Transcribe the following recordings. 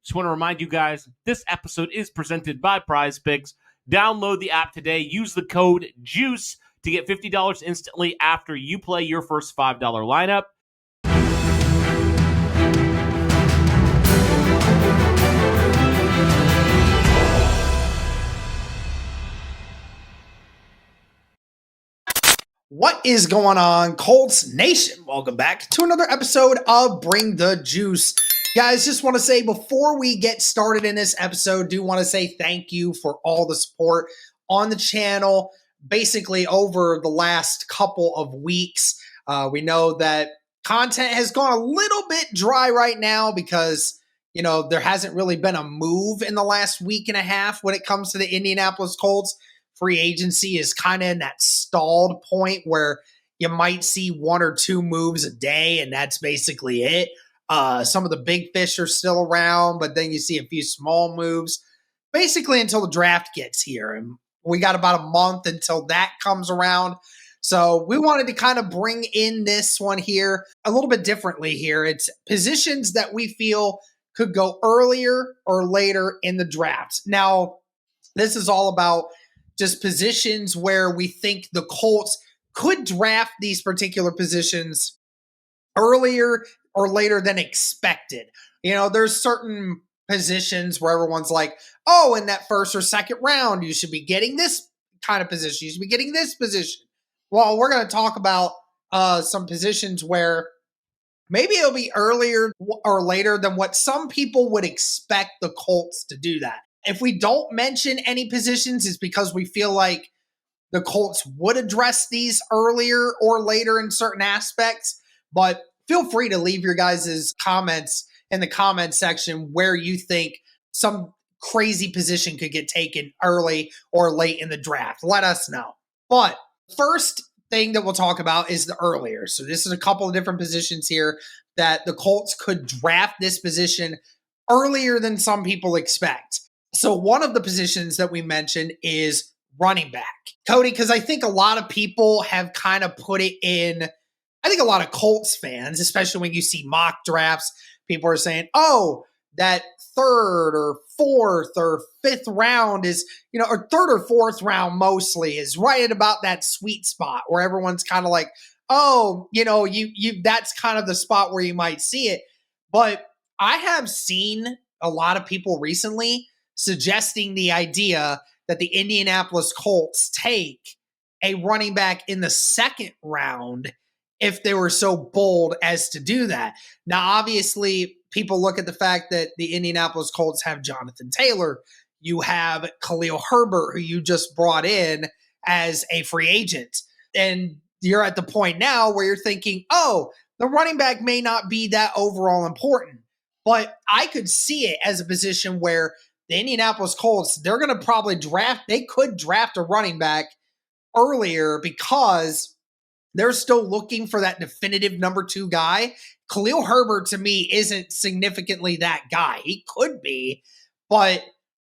Just want to remind you guys, this episode is presented by Prize Picks. Download the app today. Use the code JUICE to get $50 instantly after you play your first $5 lineup. What is going on, Colts Nation? Welcome back to another episode of Bring the Juice. Guys, just want to say before we get started in this episode, do want to say thank you for all the support on the channel. Basically, over the last couple of weeks, we know that content has gone a little bit dry right now because, you know, there hasn't really been a move in the last week and a half when it comes to the Indianapolis Colts. Free agency is kind of in that stalled point where you might see one or two moves a day, and that's basically it. Some of the big fish are still around, but then you see a few small moves, basically until the draft gets here. And we got about a month until that comes around. So we wanted to kind of bring in this one here a little bit differently here. It's positions that we feel could go earlier or later in the draft. Now, this is all about just positions where we think the Colts could draft these particular positions earlier or later than expected. You know, there's certain positions where everyone's like, oh, in that first or second round, you should be getting this kind of position. You should be getting this position. Well, we're going to talk about some positions where maybe it'll be earlier or later than what some people would expect the Colts to do that. If we don't mention any positions, it's because we feel like the Colts would address these earlier or later in certain aspects. But feel free to leave your guys' comments in the comment section where you think some crazy position could get taken early or late in the draft. Let us know. But first thing that we'll talk about is the earlier. So this is a couple of different positions here that the Colts could draft this position earlier than some people expect. So one of the positions that we mentioned is running back. Cody, because I think a lot of people have kind of put it in, I think a lot of Colts fans, especially when you see mock drafts, people are saying, oh, that third or fourth or fifth round is, you know, or third or fourth round mostly is right at about that sweet spot where everyone's kind of like, oh, you know, you that's kind of the spot where you might see it. But I have seen a lot of people recently suggesting the idea that the Indianapolis Colts take a running back in the second round if they were so bold as to do that. Now, obviously, people look at the fact that the Indianapolis Colts have Jonathan Taylor. You have Khalil Herbert, who you just brought in as a free agent. And you're at the point now where you're thinking, oh, the running back may not be that overall important. But I could see it as a position where the Indianapolis Colts, they're going to probably they could draft a running back earlier because they're still looking for that definitive number two guy. Khalil Herbert, to me, isn't significantly that guy. He could be, but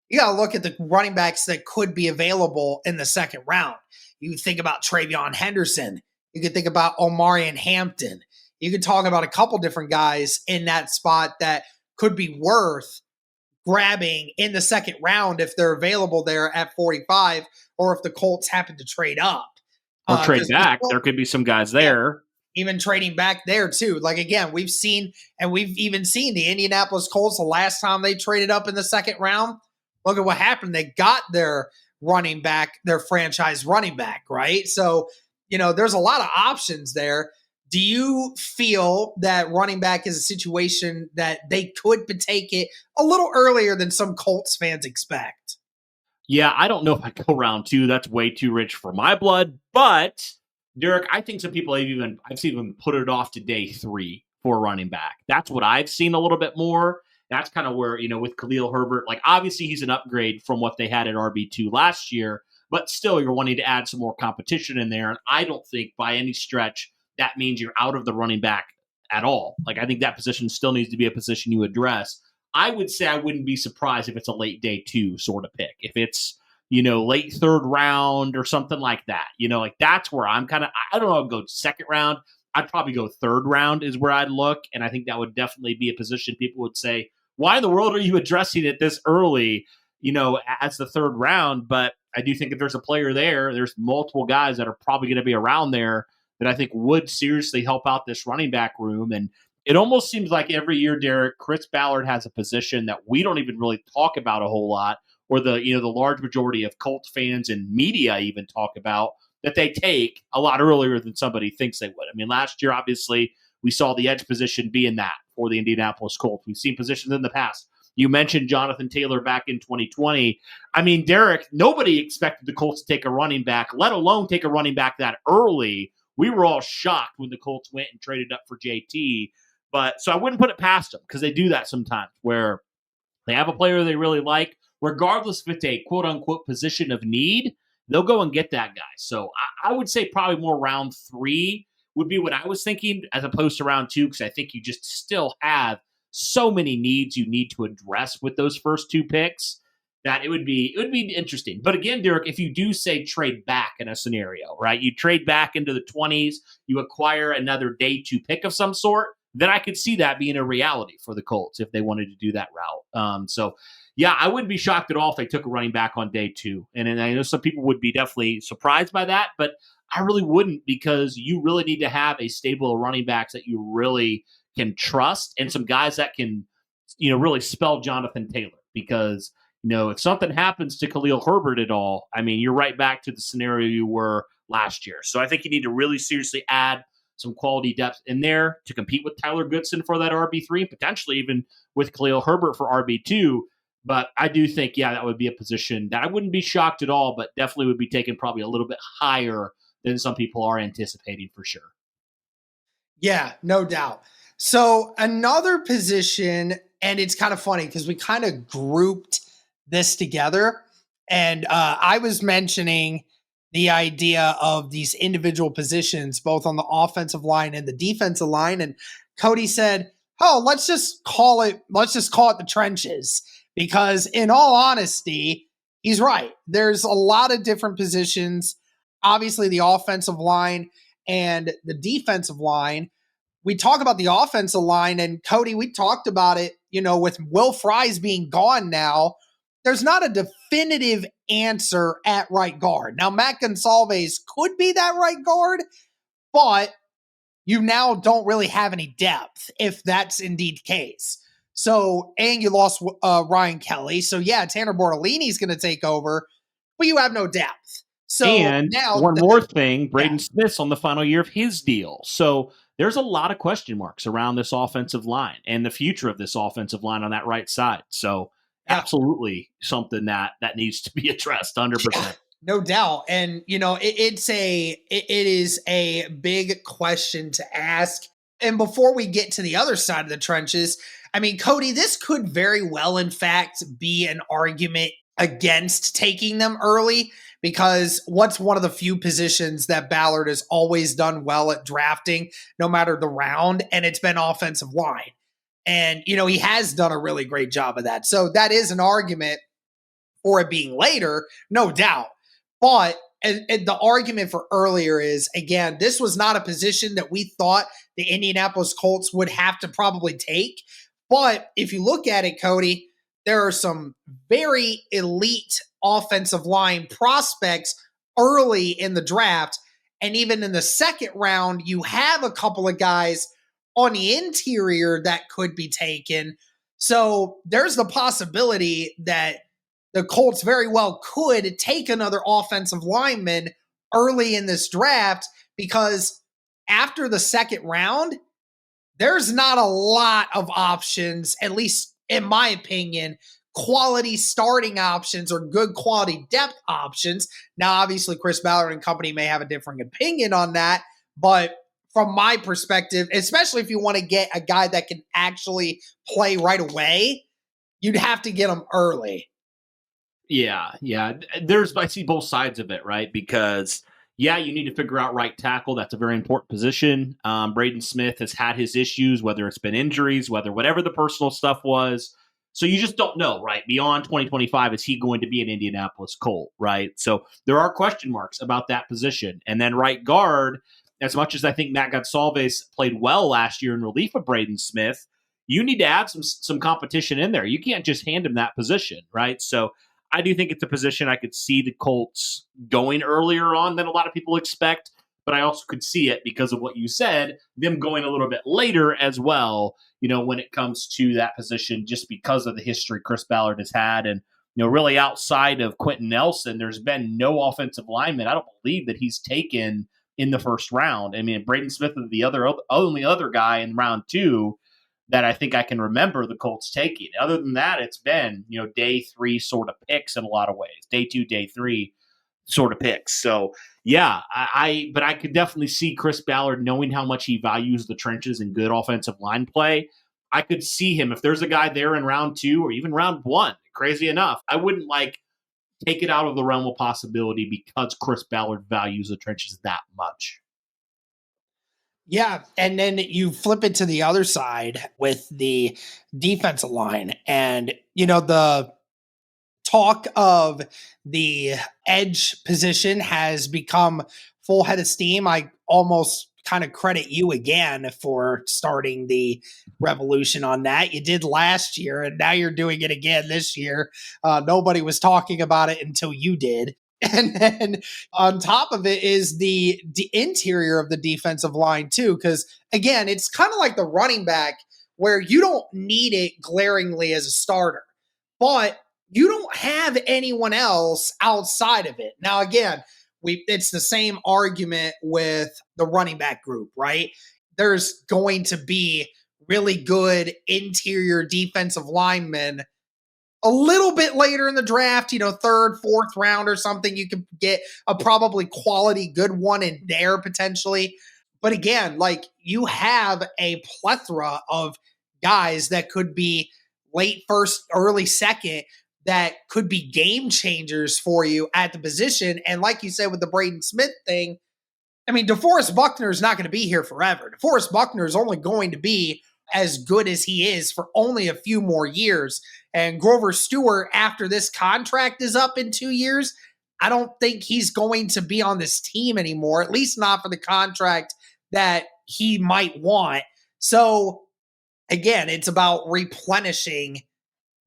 you got to look at the running backs that could be available in the second round. You think about Travion Henderson. You could think about Omarion Hampton. You could talk about a couple different guys in that spot that could be worth grabbing in the second round if they're available there at 45, or if the Colts happen to trade up. Or trade back. There could be some guys there. Yeah, even trading back there, too. Like, again, we've even seen the Indianapolis Colts the last time they traded up in the second round. Look at what happened. They got their running back, their franchise running back, right? So, you know, there's a lot of options there. Do you feel that running back is a situation that they could take it a little earlier than some Colts fans expect? Yeah, I don't know if I go round two. That's way too rich for my blood. But, Derek, I think some people I've seen them put it off to day 3 for running back. That's what I've seen a little bit more. That's kind of where, you know, with Khalil Herbert, like obviously he's an upgrade from what they had at RB2 last year, but still you're wanting to add some more competition in there. And I don't think by any stretch that means you're out of the running back at all. Like, I think that position still needs to be a position you address. I would say I wouldn't be surprised if it's a late day 2 sort of pick. If it's, you know, late third round or something like that, you know, like that's where I'm kind of, I don't know, I'd go second round. I'd probably go third round is where I'd look. And I think that would definitely be a position people would say why in the world are you addressing it this early, as the third round? But I do think if there's a player there's multiple guys that are probably going to be around there that I think would seriously help out this running back room. And it almost seems like every year, Derek, Chris Ballard has a position that we don't even really talk about a whole lot, or the large majority of Colts fans and media even talk about, that they take a lot earlier than somebody thinks they would. I mean, last year, obviously, we saw the edge position being that for the Indianapolis Colts. We've seen positions in the past. You mentioned Jonathan Taylor back in 2020. I mean, Derek, nobody expected the Colts to take a running back, let alone take a running back that early. We were all shocked when the Colts went and traded up for JT. But so I wouldn't put it past them, because they do that sometimes where they have a player they really like, regardless if it's a quote unquote position of need, they'll go and get that guy. So I would say probably more round 3 would be what I was thinking, as opposed to round 2, because I think you just still have so many needs you need to address with those first 2 picks that it would be interesting. But again, Derek, if you do say trade back in a scenario, right? You trade back into the 20s, you acquire another day 2 pick of some sort, then I could see that being a reality for the Colts if they wanted to do that route. So yeah, I wouldn't be shocked at all if they took a running back on day 2. And I know some people would be definitely surprised by that, but I really wouldn't, because you really need to have a stable of running backs that you really can trust, and some guys that can, really spell Jonathan Taylor. Because, if something happens to Khalil Herbert at all, I mean, you're right back to the scenario you were last year. So I think you need to really seriously add some quality depth in there to compete with Tyler Goodson for that RB3, and potentially even with Khalil Herbert for RB2. But I do think, that would be a position that I wouldn't be shocked at all, but definitely would be taken probably a little bit higher than some people are anticipating, for sure. Yeah, no doubt. So another position, and it's kind of funny because we kind of grouped this together, and I was mentioning the idea of these individual positions, both on the offensive line and the defensive line. And Cody said, "Oh, let's just call it the trenches," because in all honesty, he's right. There's a lot of different positions. Obviously, the offensive line and the defensive line. We talk about the offensive line, and Cody, we talked about it, with Will Fries being gone now, there's not a definitive answer at right guard. Now, Matt Gonsalves could be that right guard, but you now don't really have any depth if that's indeed the case. So, and you lost Ryan Kelly. So, yeah, Tanner Bortolini is going to take over, but you have no depth. So and now one more thing, Braden Smith's on the final year of his deal. So there's a lot of question marks around this offensive line and the future of this offensive line on that right side. So absolutely something that needs to be addressed 100%. Yeah, no doubt. And, it is a big question to ask. And before we get to the other side of the trenches, I mean, Cody, this could very well, in fact, be an argument against taking them early, because what's one of the few positions that Ballard has always done well at drafting, no matter the round, and it's been offensive line. And, he has done a really great job of that. So that is an argument for it being later, no doubt. But and the argument for earlier is, again, this was not a position that we thought the Indianapolis Colts would have to probably take. But if you look at it, Cody, there are some very elite offensive line prospects early in the draft. And even in the second round, you have a couple of guys on the interior that could be taken. So there's the possibility that the Colts very well could take another offensive lineman early in this draft, because after the second round, there's not a lot of options, at least in my opinion, quality starting options or good quality depth options. Now, obviously, Chris Ballard and company may have a different opinion on that, but from my perspective, especially if you want to get a guy that can actually play right away, you'd have to get him early. Yeah. I see both sides of it, right? Because you need to figure out right tackle. That's a very important position. Braden Smith has had his issues, whether it's been injuries, whatever the personal stuff was. So you just don't know, right? Beyond 2025, is he going to be an Indianapolis Colt, right? So there are question marks about that position. And then right guard, as much as I think Matt Gonsalves played well last year in relief of Braden Smith, you need to add some competition in there. You can't just hand him that position, right? So I do think it's a position I could see the Colts going earlier on than a lot of people expect, but I also could see it because of what you said, them going a little bit later as well, when it comes to that position, just because of the history Chris Ballard has had. And, really outside of Quentin Nelson, there's been no offensive lineman, I don't believe, that he's taken in the first round. I mean, Braden Smith is the only other guy in round 2 that I think I can remember the Colts taking. Other than that, it's been, day 3 sort of picks in a lot of ways. Day 2, day 3 sort of picks. So yeah, but I could definitely see Chris Ballard, knowing how much he values the trenches and good offensive line play. I could see him, if there's a guy there in round 2 or even round 1, crazy enough, I wouldn't take it out of the realm of possibility because Chris Ballard values the trenches that much. Yeah, and then you flip it to the other side with the defensive line, and the talk of the edge position has become full head of steam. I almost kind of credit you again for starting the revolution on that. You did last year, and now you're doing it again this year. Nobody was talking about it until you did. And then on top of it is the interior of the defensive line too, because again, it's kind of like the running back where you don't need it glaringly as a starter, but you don't have anyone else outside of it. Now, again, it's the same argument with the running back group, right? There's going to be really good interior defensive linemen a little bit later in the draft, third, fourth round or something. You could get a probably quality good one in there potentially. But again, you have a plethora of guys that could be late first, early second, that could be game changers for you at the position. And like you said with the Braden Smith thing, I mean, DeForest Buckner is not going to be here forever. DeForest Buckner is only going to be as good as he is for only a few more years. And Grover Stewart, after this contract is up in 2 years, I don't think he's going to be on this team anymore, at least not for the contract that he might want. So again, it's about replenishing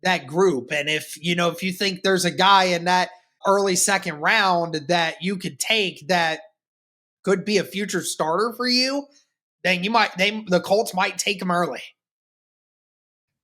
that group. And if you think there's a guy in that early second round that you could take that could be a future starter for you, then the Colts might take him early.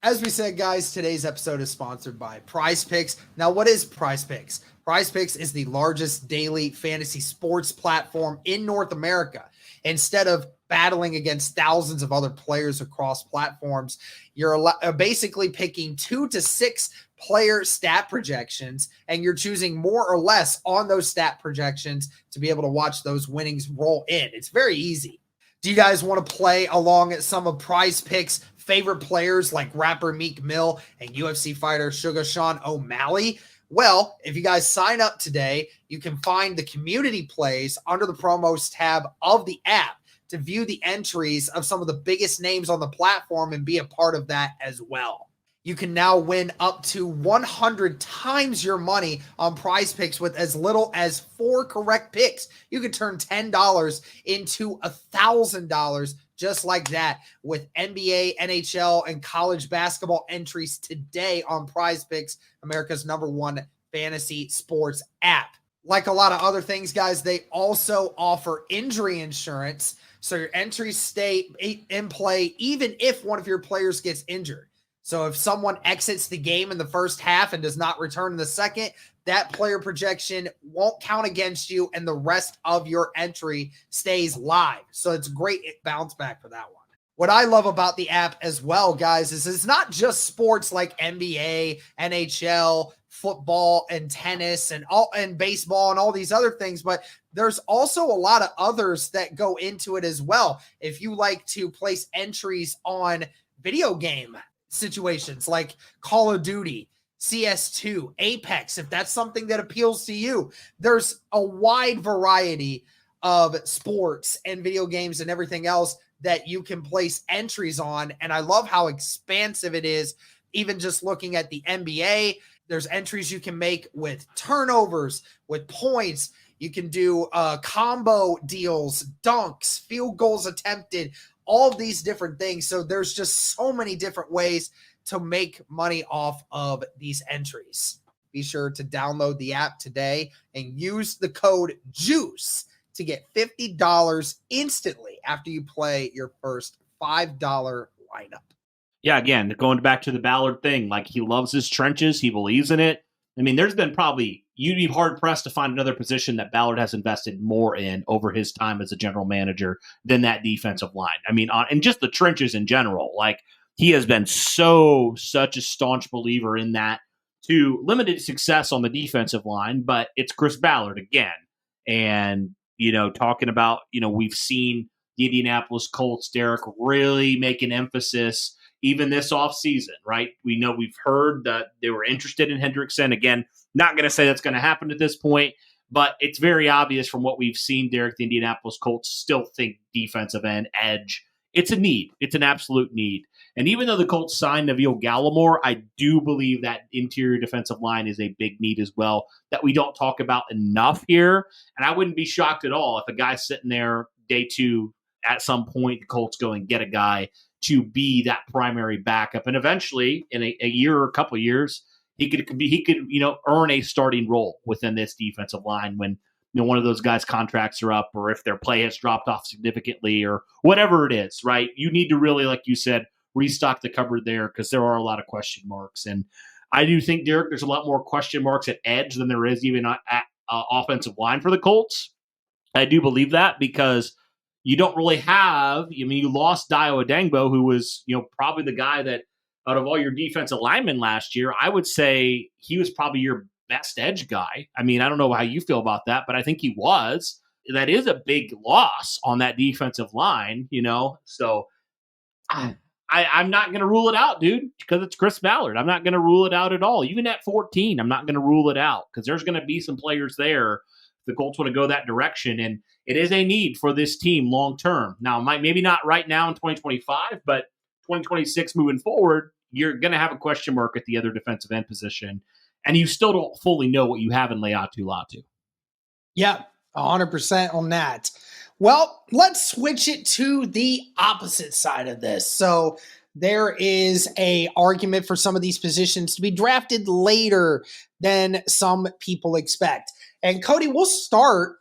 As we said, guys, today's episode is sponsored by Prize Picks. Now, what is Prize Picks? Prize Picks is the largest daily fantasy sports platform in North America. Instead of battling against thousands of other players across platforms, you're basically picking 2 to 6 player stat projections, and you're choosing more or less on those stat projections to be able to watch those winnings roll in. It's very easy. Do you guys want to play along at some of Prize Picks' favorite players like rapper Meek Mill and UFC fighter Sugar Sean O'Malley? Well, if you guys sign up today, you can find the community plays under the promos tab of the app to view the entries of some of the biggest names on the platform and be a part of that as well. You can now win up to 100 times your money on Prize Picks with as little as 4 correct picks. You can turn $10 into $1,000 just like that with NBA, NHL, and college basketball entries today on Prize Picks, America's #1 fantasy sports app. Like a lot of other things, guys, they also offer injury insurance, so your entries stay in play even if one of your players gets injured. So if someone exits the game in the first half and does not return in the second, that player projection won't count against you and the rest of your entry stays live. So it's great bounce back for that one. What I love about the app as well, guys, is it's not just sports like NBA, NHL, football, and tennis, and baseball, and all these other things, but there's also a lot of others that go into it as well. If you like to place entries on video game situations like Call of Duty, CS2, Apex, if that's something that appeals to you, there's a wide variety of sports and video games and everything else that you can place entries on. And I love how expansive it is. Even just looking at the NBA, there's entries you can make with turnovers, with points. You can do combo deals, dunks, field goals attempted, all of these different things. So there's just so many different ways to make money off of these entries. Be sure to download the app today and use the code JUICE to get $50 instantly after you play your first $5 lineup. Yeah, again, going back to the Ballard thing, like he loves his trenches. He believes in it. I mean, there's been probably, you'd be hard pressed to find another position that Ballard has invested more in over his time as a general manager than that defensive line. I mean, and just the trenches in general. Like, he has been such a staunch believer in that, to limited success on the defensive line, but it's Chris Ballard again. And, talking about, we've seen the Indianapolis Colts, Derek, really make an emphasis even this offseason, right? We've heard that they were interested in Hendrickson. Again, not going to say that's going to happen at this point, but it's very obvious from what we've seen, Derek, the Indianapolis Colts still think defensive end, edge. It's a need. It's an absolute need. And even though the Colts signed Neville Gallimore, I do believe that interior defensive line is a big need as well that we don't talk about enough here. And I wouldn't be shocked at all if a guy's sitting there day two, at some point, the Colts go and get a guy to be that primary backup. And eventually, in a year or a couple of years, he could earn a starting role within this defensive line when one of those guys' contracts are up, or if their play has dropped off significantly, or whatever it is, right? You need to really, like you said, restock the cupboard there, because there are a lot of question marks. And I do think, Derek, there's a lot more question marks at edge than there is even at offensive line for the Colts. I do believe that, because you don't really have, you lost Dio Adengbo, who was, probably the guy that out of all your defensive linemen last year, I would say he was probably your best edge guy. I mean, I don't know how you feel about that, but I think he was. That is a big loss on that defensive line, So I'm not going to rule it out, dude, because it's Chris Ballard. I'm not going to rule it out at all. Even at 14, I'm not going to rule it out, because there's going to be some players there. The Colts want to go that direction, and it is a need for this team long term. Now, maybe not right now in 2025, but 2026 moving forward, you're going to have a question mark at the other defensive end position, and you still don't fully know what you have in Laiatu Latu. Yeah, 100% on that. Well, let's switch it to the opposite side of this. So there is a argument for some of these positions to be drafted later than some people expect. And Cody, we'll start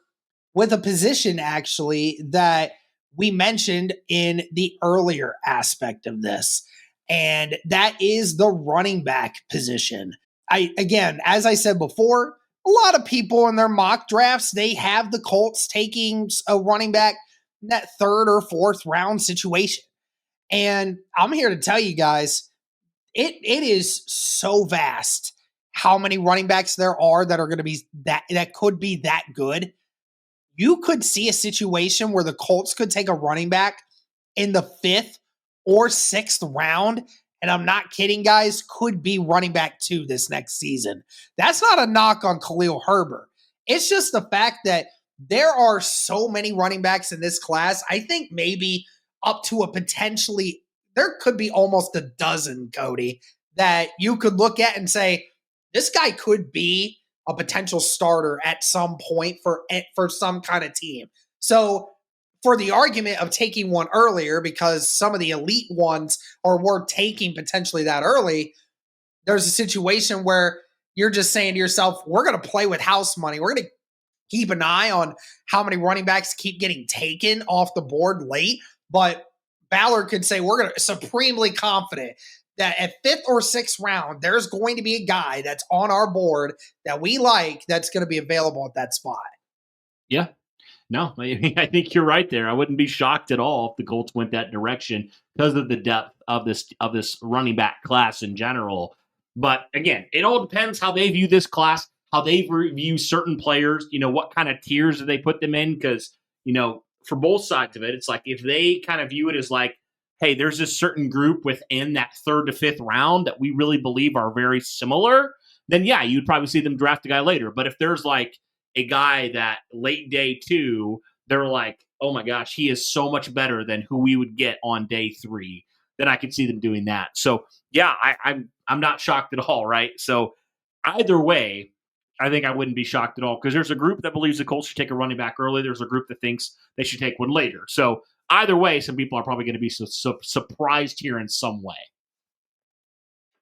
with a position actually that we mentioned in the earlier aspect of this, and that is the running back position. Again, as I said before, a lot of people in their mock drafts, they have the Colts taking a running back in that third or fourth round situation. And I'm here to tell you guys, it is so vast how many running backs there are that are going to be that could be that good. You could see a situation where the Colts could take a running back in the 5th or 6th round. And I'm not kidding, guys, could be running back 2 this next season. That's not a knock on Khalil Herbert. It's just the fact that there are so many running backs in this class. I think maybe up to there could be almost a dozen, Cody, that you could look at and say, this guy could be a potential starter at some point for some kind of team. So for the argument of taking one earlier, because some of the elite ones were taking potentially that early, there's a situation where you're just saying to yourself, we're going to play with house money. We're going to keep an eye on how many running backs keep getting taken off the board late. But Ballard could say, we're going to supremely confident that at 5th or 6th round, there's going to be a guy that's on our board that we like that's going to be available at that spot. Yeah. No, I think you're right there. I wouldn't be shocked at all if the Colts went that direction because of the depth of this running back class in general. But again, it all depends how they view this class, how they view certain players, what kind of tiers do they put them in? Because, for both sides of it, it's like if they kind of view it as like, hey, there's a certain group within that 3rd to 5th round that we really believe are very similar, then yeah, you'd probably see them draft a guy later. But if there's like a guy that late day 2, they're like, oh my gosh, he is so much better than who we would get on day 3, then I could see them doing that. So yeah, I'm not shocked at all, right? So either way, I think I wouldn't be shocked at all, because there's a group that believes the Colts should take a running back early. There's a group that thinks they should take one later. So either way, some people are probably going to be surprised here in some way.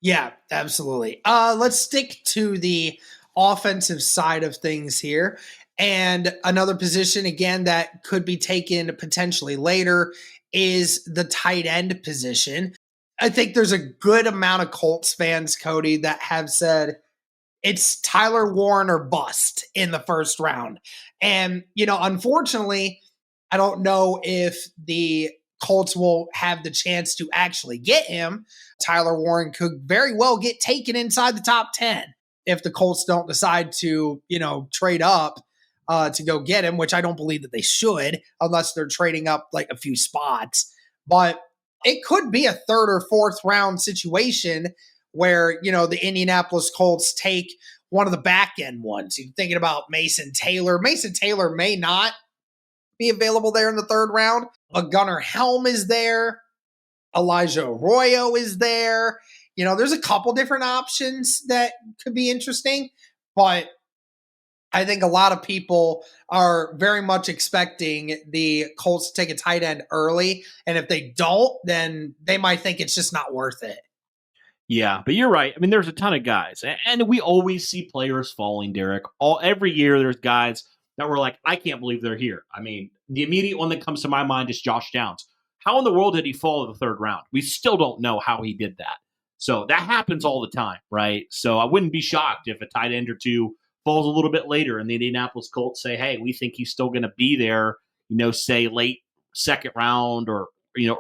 Yeah, absolutely. Let's stick to the offensive side of things here. And another position, again, that could be taken potentially later is the tight end position. I think there's a good amount of Colts fans, Cody, that have said it's Tyler Warren or bust in the first round. And, unfortunately, I don't know if the Colts will have the chance to actually get him. Tyler Warren could very well get taken inside the top 10 if the Colts don't decide to, trade up to go get him, which I don't believe that they should unless they're trading up like a few spots. But it could be a third or fourth round situation where, the Indianapolis Colts take one of the back end ones. You're thinking about Mason Taylor. Mason Taylor may not be available there in the third round, but Gunnar Helm is there. Elijah Arroyo is there. There's a couple different options that could be interesting, but I think a lot of people are very much expecting the Colts to take a tight end early. And if they don't, then they might think it's just not worth it. Yeah, but you're right. I mean, there's a ton of guys, and we always see players falling, Derek. Every year, there's guys that were like, I can't believe they're here. I mean, the immediate one that comes to my mind is Josh Downs. How in the world did he fall in the third round? We still don't know how he did that. So that happens all the time, right? So I wouldn't be shocked if a tight end or two falls a little bit later and the Indianapolis Colts say, hey, we think he's still going to be there, say late second round or,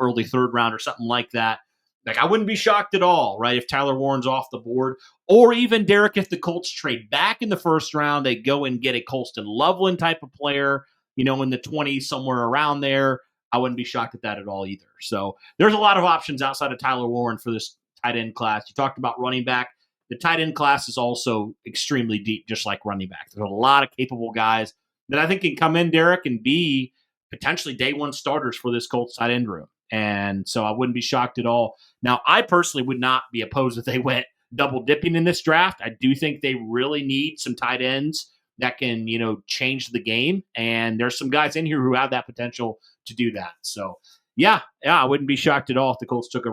early third round or something like that. Like, I wouldn't be shocked at all, right, if Tyler Warren's off the board. Or even, Derek, if the Colts trade back in the first round, they go and get a Colston Loveland type of player, in the 20s, somewhere around there. I wouldn't be shocked at that at all either. So there's a lot of options outside of Tyler Warren for this tight end class. You talked about running back. The tight end class is also extremely deep, just like running back. There's a lot of capable guys that I think can come in, Derek, and be potentially day one starters for this Colts tight end room. And so I wouldn't be shocked at all. Now, I personally would not be opposed if they went double dipping in this draft. I do think they really need some tight ends that can, change the game. And there's some guys in here who have that potential to do that. So, yeah, I wouldn't be shocked at all if the Colts took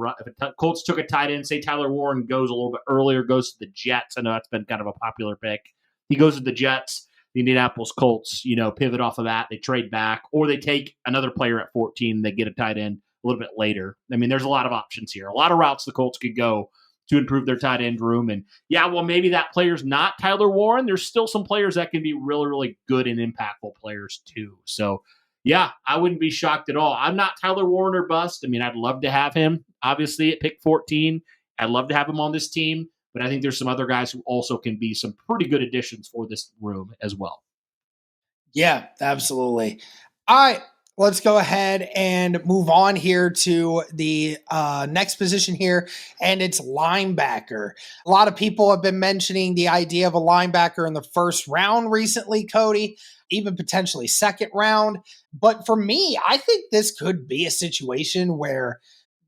Colts took a tight end. Say Tyler Warren goes a little bit earlier, goes to the Jets. I know that's been kind of a popular pick. He goes to the Jets. The Indianapolis Colts, pivot off of that. They trade back, or they take another player at 14. They get a tight end a little bit later. I mean, there's a lot of options here, a lot of routes the Colts could go to improve their tight end room. And yeah, well, maybe that player's not Tyler Warren. There's still some players that can be really, really good and impactful players too. So yeah, I wouldn't be shocked at all. I'm not Tyler Warren or bust. I mean, I'd love to have him, obviously, at pick 14. I'd love to have him on this team, but I think there's some other guys who also can be some pretty good additions for this room as well. Yeah, absolutely. All right, let's go ahead and move on here to the next position here, and it's linebacker. A lot of people have been mentioning the idea of a linebacker in the first round recently, Cody, even potentially second round. But for me, I think this could be a situation where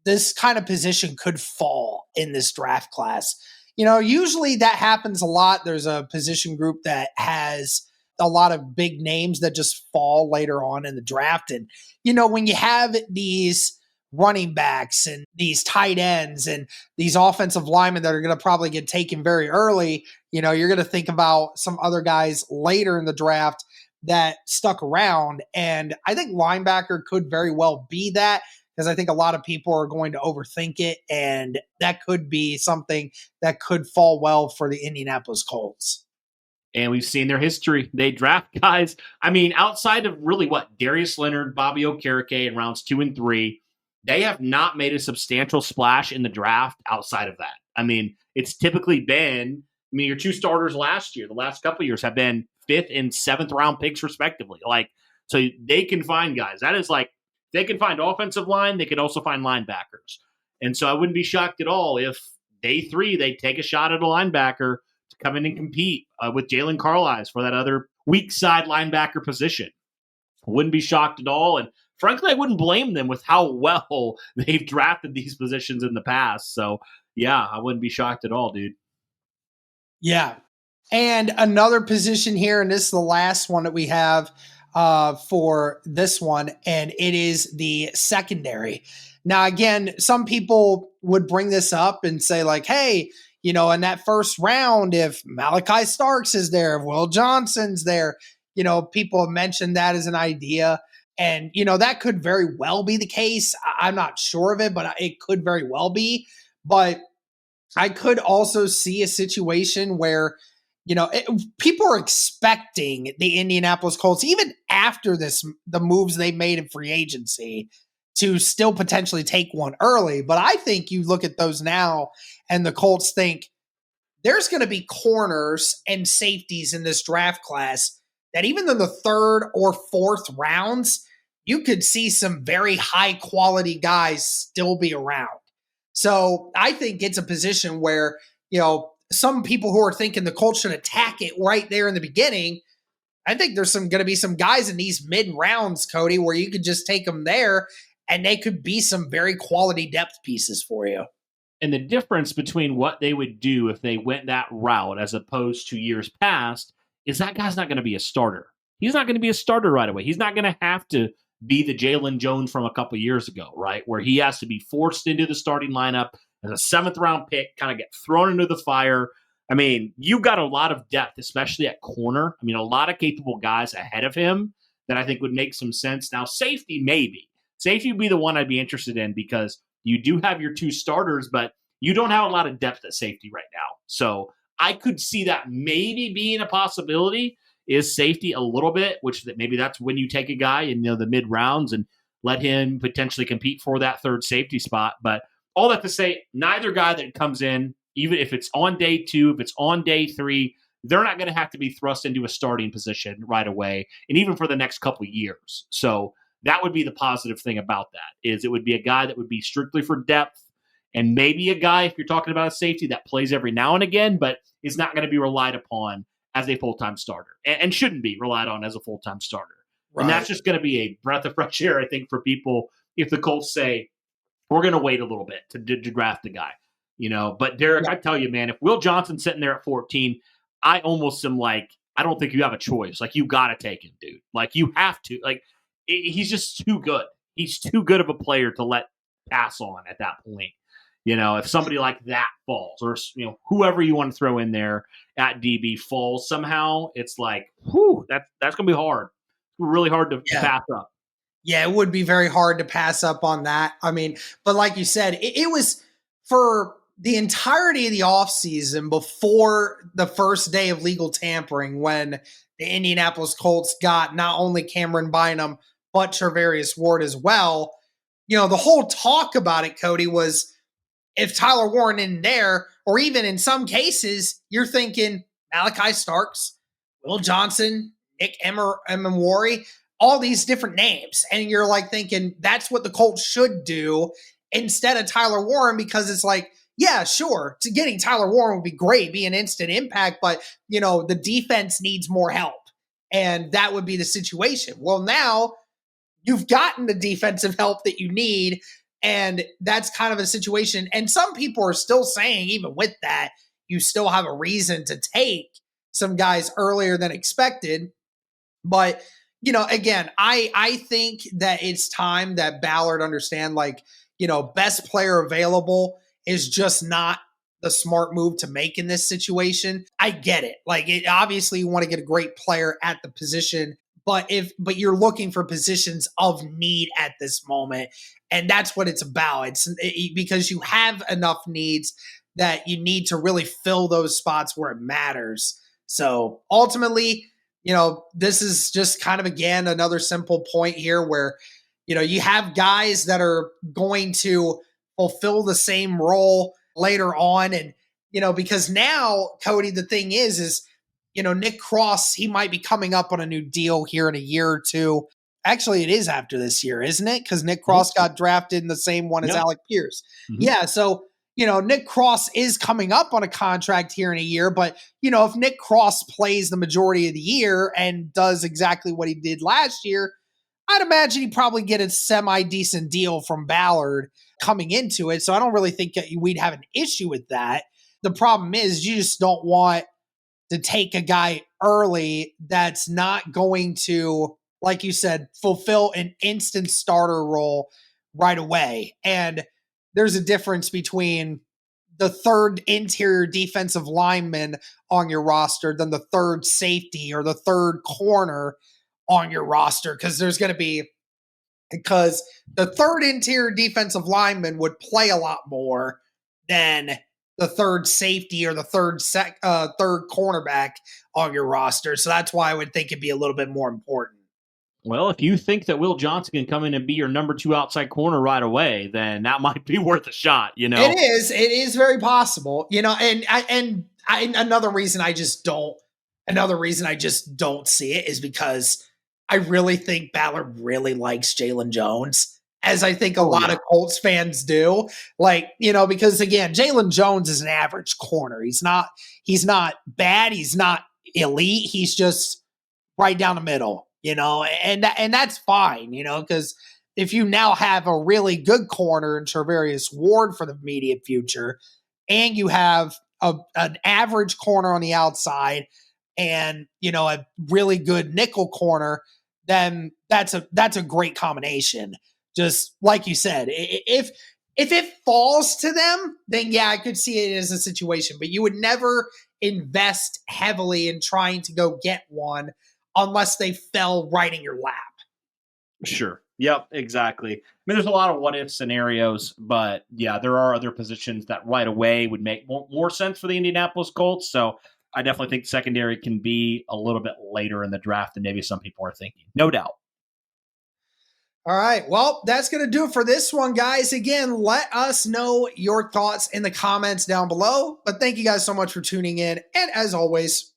this kind of position could fall in this draft class. Usually that happens a lot. There's a position group that has a lot of big names that just fall later on in the draft. And, when you have these running backs and these tight ends and these offensive linemen that are going to probably get taken very early, you're going to think about some other guys later in the draft that stuck around. And I think linebacker could very well be that, because I think a lot of people are going to overthink it. And that could be something that could fall well for the Indianapolis Colts. And we've seen their history. They draft guys. I mean, outside of really Darius Leonard, Bobby Okereke in rounds 2 and 3, they have not made a substantial splash in the draft outside of that. I mean, it's typically been, your two starters last year, the last couple of years have been 5th and 7th round picks respectively. So they can find guys. That is they can find offensive line. They can also find linebackers. And so I wouldn't be shocked at all if day 3, they take a shot at a linebacker to come in and compete with Jalen Carlisle for that other weak side linebacker position. Wouldn't be shocked at all. And frankly, I wouldn't blame them with how well they've drafted these positions in the past. So yeah, I wouldn't be shocked at all, dude. Yeah. And another position here, and this is the last one that we have for this one, and it is the secondary. Now, again, some people would bring this up and say, like, hey, in that first round, if Malachi Starks is there, if Will Johnson's there, people have mentioned that as an idea. And, that could very well be the case. I'm not sure of it, but it could very well be. But I could also see a situation where, people are expecting the Indianapolis Colts, even after the moves they made in free agency, to still potentially take one early. But I think you look at those now and the Colts think there's going to be corners and safeties in this draft class that even in the third or fourth rounds, you could see some very high quality guys still be around. So I think it's a position where, some people who are thinking the Colts should attack it right there in the beginning, I think there's going to be some guys in these mid rounds, Cody, where you could just take them there and they could be some very quality depth pieces for you. And the difference between what they would do if they went that route as opposed to years past is that guy's not going to be a starter. He's not going to be a starter right away. He's not going to have to be the Jalen Jones from a couple years ago, right? Where he has to be forced into the starting lineup as a 7th-round pick, kind of get thrown into the fire. I mean, you've got a lot of depth, especially at corner. I mean, a lot of capable guys ahead of him that I think would make some sense. Now, safety, maybe. Safety would be the one I'd be interested in because you do have your 2 starters, but you don't have a lot of depth at safety right now. So I could see that maybe being a possibility is safety a little bit, which maybe that's when you take a guy in the mid rounds and let him potentially compete for that 3rd safety spot. But all that to say, neither guy that comes in, even if it's on day 2, if it's on day 3, they're not going to have to be thrust into a starting position right away, and even for the next couple of years. So that would be the positive thing about that, is it would be a guy that would be strictly for depth, and maybe a guy, if you're talking about a safety, that plays every now and again, but is not going to be relied upon as a full-time starter, and shouldn't be relied on as a full-time starter. Right. And that's just going to be a breath of fresh air, I think, for people if the Colts say, we're going to wait a little bit to draft the guy. But Derek, I tell you, man, if Will Johnson's sitting there at 14, I almost am like, I don't think you have a choice. Like, you got to take him, dude. Like, you have to. Like, he's just too good. He's too good of a player to let pass on at that point. If somebody like that falls, or whoever you want to throw in there at DB falls somehow, it's like, whew, that's going to be hard. Really hard to pass up. Yeah, it would be very hard to pass up on that. I mean, but like you said, it was for the entirety of the offseason before the first day of legal tampering when the Indianapolis Colts got not only Cameron Bynum, but Charvarius Ward as well. The whole talk about it, Cody, was if Tyler Warren isn't there, or even in some cases, you're thinking Malachi Starks, Will Johnson, Nick Emmanwori, all these different names. And you're like thinking that's what the Colts should do instead of Tyler Warren, because it's like, yeah, sure, getting Tyler Warren would be great, be an instant impact, but, the defense needs more help. And that would be the situation. Well, now you've gotten the defensive help that you need, and that's kind of a situation. And some people are still saying, even with that, you still have a reason to take some guys earlier than expected. But, again, I think that it's time that Ballard understand, like, best player available is just not the smart move to make in this situation. I get it. Like, obviously you want to get a great player at the position, but you're looking for positions of need at this moment. And that's what it's about. Because you have enough needs that you need to really fill those spots where it matters. So ultimately, this is just kind of, again, another simple point here where, you have guys that are going to fulfill the same role later on. And, because now, Cody, the thing is, Nick Cross, he might be coming up on a new deal here in a year or two. Actually, it is after this year, isn't it? Because Nick Cross got drafted in the same one as Alec Pierce. Mm-hmm. Yeah, so, Nick Cross is coming up on a contract here in a year, but, if Nick Cross plays the majority of the year and does exactly what he did last year, I'd imagine he'd probably get a semi-decent deal from Ballard coming into it. So I don't really think we'd have an issue with that. The problem is you just don't want to take a guy early that's not going to like you said, fulfill an instant starter role right away. And there's a difference between the third interior defensive lineman on your roster than the third safety or the third corner on your roster. Because the third interior defensive lineman would play a lot more than the third safety or the third cornerback on your roster. So that's why I would think it'd be a little bit more important. Well, if you think that Will Johnson can come in and be your number 2 outside corner right away, then that might be worth a shot, you know? It is very possible, another reason I just don't see it is because I really think Ballard really likes Jalen Jones, as I think a lot of Colts fans do. Because again, Jalen Jones is an average corner. He's not bad. He's not elite. He's just right down the middle, and that's fine, because if you now have a really good corner in Charvarius Ward for the immediate future, and you have an average corner on the outside and, a really good nickel corner, then that's a great combination. Just like you said, if it falls to them, then yeah, I could see it as a situation, but you would never invest heavily in trying to go get one unless they fell right in your lap. Sure. Yep, exactly. I mean, there's a lot of what if scenarios, but yeah, there are other positions that right away would make more sense for the Indianapolis Colts. So I definitely think secondary can be a little bit later in the draft than maybe some people are thinking. No doubt. All right. Well, that's going to do it for this one, guys. Again, let us know your thoughts in the comments down below. But thank you guys so much for tuning in. And as always,